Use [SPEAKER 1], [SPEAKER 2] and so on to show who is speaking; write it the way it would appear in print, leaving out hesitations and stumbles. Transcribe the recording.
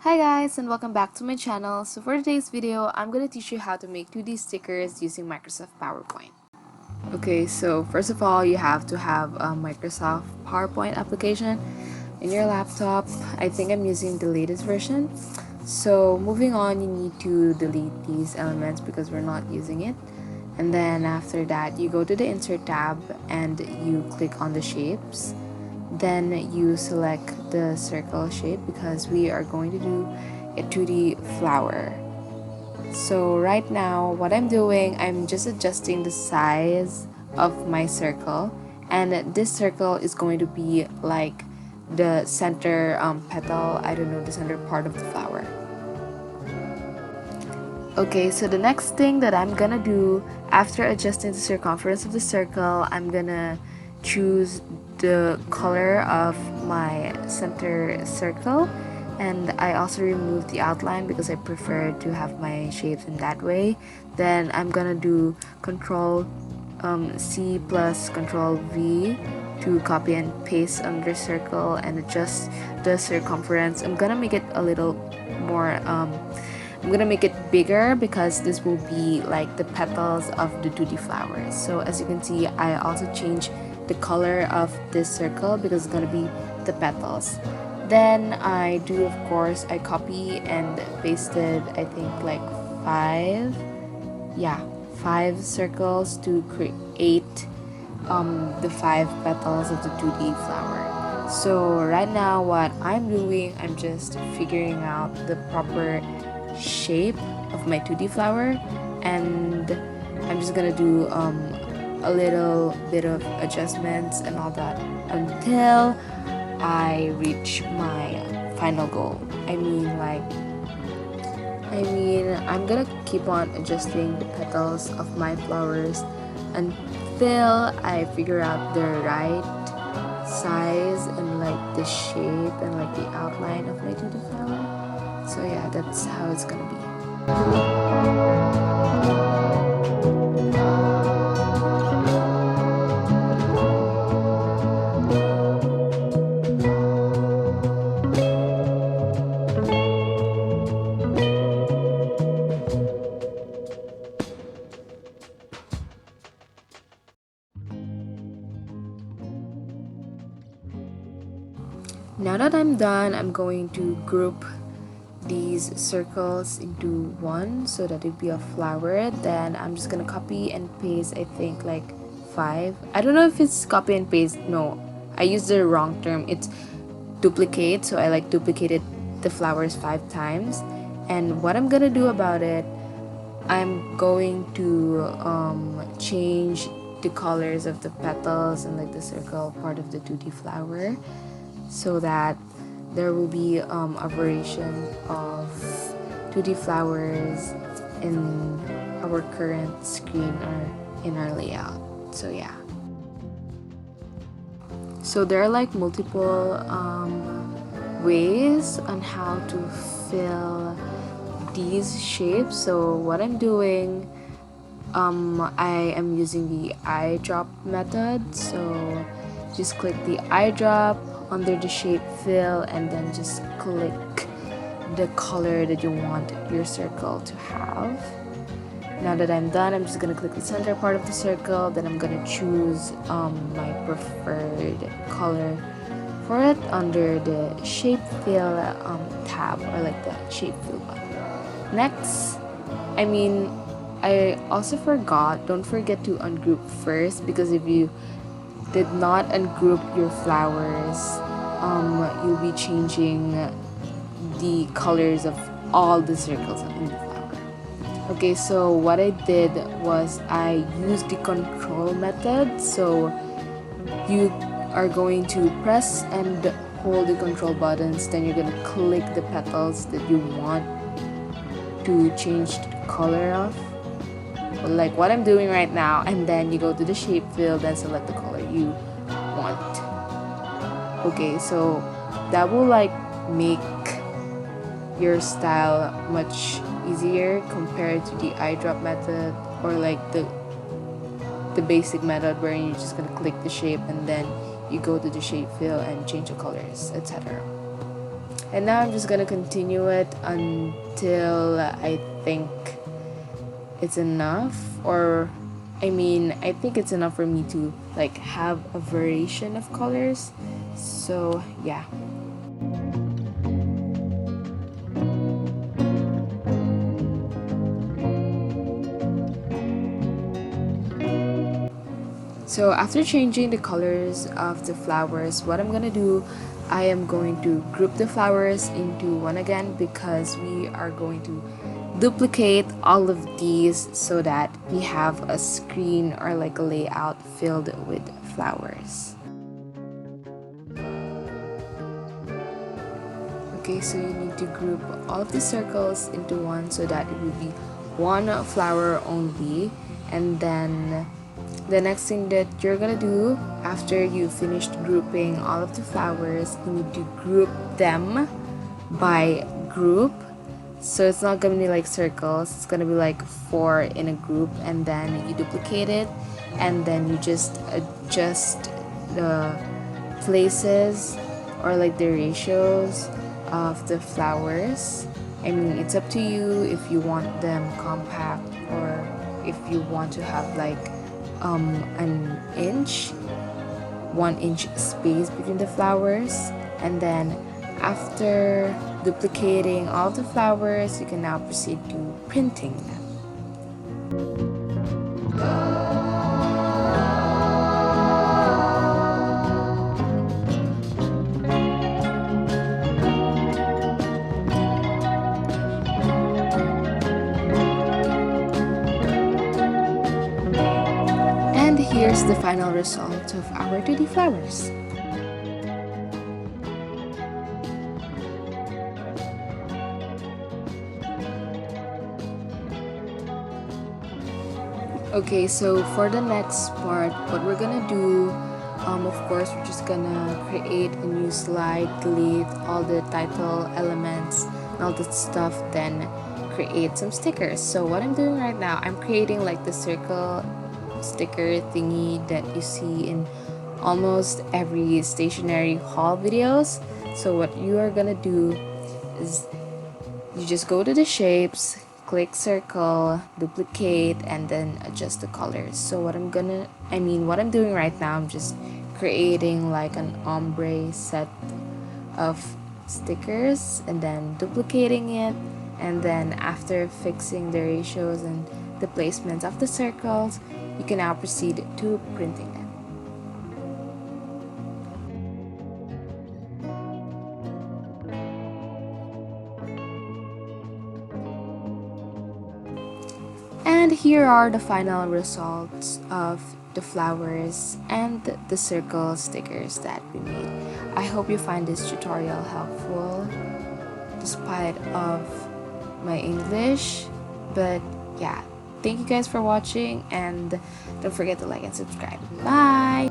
[SPEAKER 1] Hi guys, and welcome back to my channel. So for today's video, I'm going to teach you how to make 2D stickers using Microsoft PowerPoint. Okay, so first of all, you have to have a Microsoft PowerPoint application in your laptop. I think I'm using the latest version. So moving on, you need to delete these elements because we're not using it. And then after that, you go to the Insert tab and you click on the shapes. Then you select the circle shape because we are going to do a 2D flower. So right now what I'm doing, I'm just adjusting the size of my circle, and this circle is going to be like the center petal, I don't know, the center part of the flower. Okay, so the next thing that I'm gonna do after adjusting the circumference of the circle, I'm gonna choose the color of my center circle, and I also remove the outline because I prefer to have my shapes in that way. Then I'm gonna do Control C plus Control V to copy and paste under circle and adjust the circumference. I'm gonna make it a little more I'm gonna make it bigger because this will be like the petals of the 2D flowers. So as you can see, I also change the color of this circle because it's gonna be the petals. Then I do, of course, I copy and pasted, I think like five circles to create the 5 petals of the 2D flower. So right now what I'm doing, I'm just figuring out the proper shape of my 2D flower, and I'm just gonna do a little bit of adjustments and all that until I reach my final goal. I'm gonna keep on adjusting the petals of my flowers until I figure out the right size and like the shape and like the outline of my 2D flower. So yeah, that's how it's gonna be. Now that I'm done, I'm going to group these circles into one so that it'd be a flower. Then I'm just gonna copy and paste, I think like 5. I don't know if it's copy and paste. No, I used the wrong term. It's duplicate. So I like duplicated the flowers 5 times. And what I'm gonna do about it, I'm going to change the colors of the petals and like the circle part of the 2D flower so that there will be a variation of 2D flowers in our current screen or in our layout. So yeah. So there are like multiple ways on how to fill these shapes. So what I'm doing, I am using the eyedrop method. So just click the eyedrop under the shape fill and then just click the color that you want your circle to have. Now that I'm done, I'm just gonna click the center part of the circle. Then I'm gonna choose my preferred color for it under the shape fill tab, or like the shape fill button. Next, I also forgot, don't forget to ungroup first, because if you did not ungroup your flowers, you'll be changing the colors of all the circles in the flower. Okay, so what I did was I used the control method. So you are going to press and hold the control buttons, then you're gonna click the petals that you want to change the color of, like what I'm doing right now, and then you go to the shape field and select the color you want. Okay, so that will like make your style much easier compared to the eyedrop method, or like the basic method where you're just gonna click the shape and then you go to the shape fill and change the colors, etc. And now I'm just gonna continue it until I think it's enough, or I think it's enough for me to like have a variation of colors. So yeah. So after changing the colors of the flowers, what I'm gonna do, I am going to group the flowers into one again, because we are going to duplicate all of these so that we have a screen or like a layout filled with flowers. Okay, so you need to group all of the circles into one so that it will be one flower only. And then the next thing that you're gonna do after you finished grouping all of the flowers, you need to group them by group. So it's not gonna be like circles, it's gonna be like four in a group, and then you duplicate it, and then you just adjust the places or like the ratios of the flowers. I mean, it's up to you if you want them compact or if you want to have like an inch, 1 inch space between the flowers. And then after duplicating all the flowers, you can now proceed to printing them. And here's the final result of our 2D flowers. Okay, so for the next part, what we're gonna do, of course, we're just gonna create a new slide, delete all the title elements and all that stuff, then create some stickers. So what I'm doing right now, I'm creating like the circle sticker thingy that you see in almost every stationery haul videos. So what you are gonna do is you just go to the shapes, click circle, duplicate, and then adjust the colors. So what I'm doing right now, I'm just creating like an ombre set of stickers and then duplicating it, and then after fixing the ratios and the placements of the circles, you can now proceed to printing them. And here are the final results of the flowers and the circle stickers that we made. I hope you find this tutorial helpful despite of my English. But yeah, thank you guys for watching, and don't forget to like and subscribe. Bye!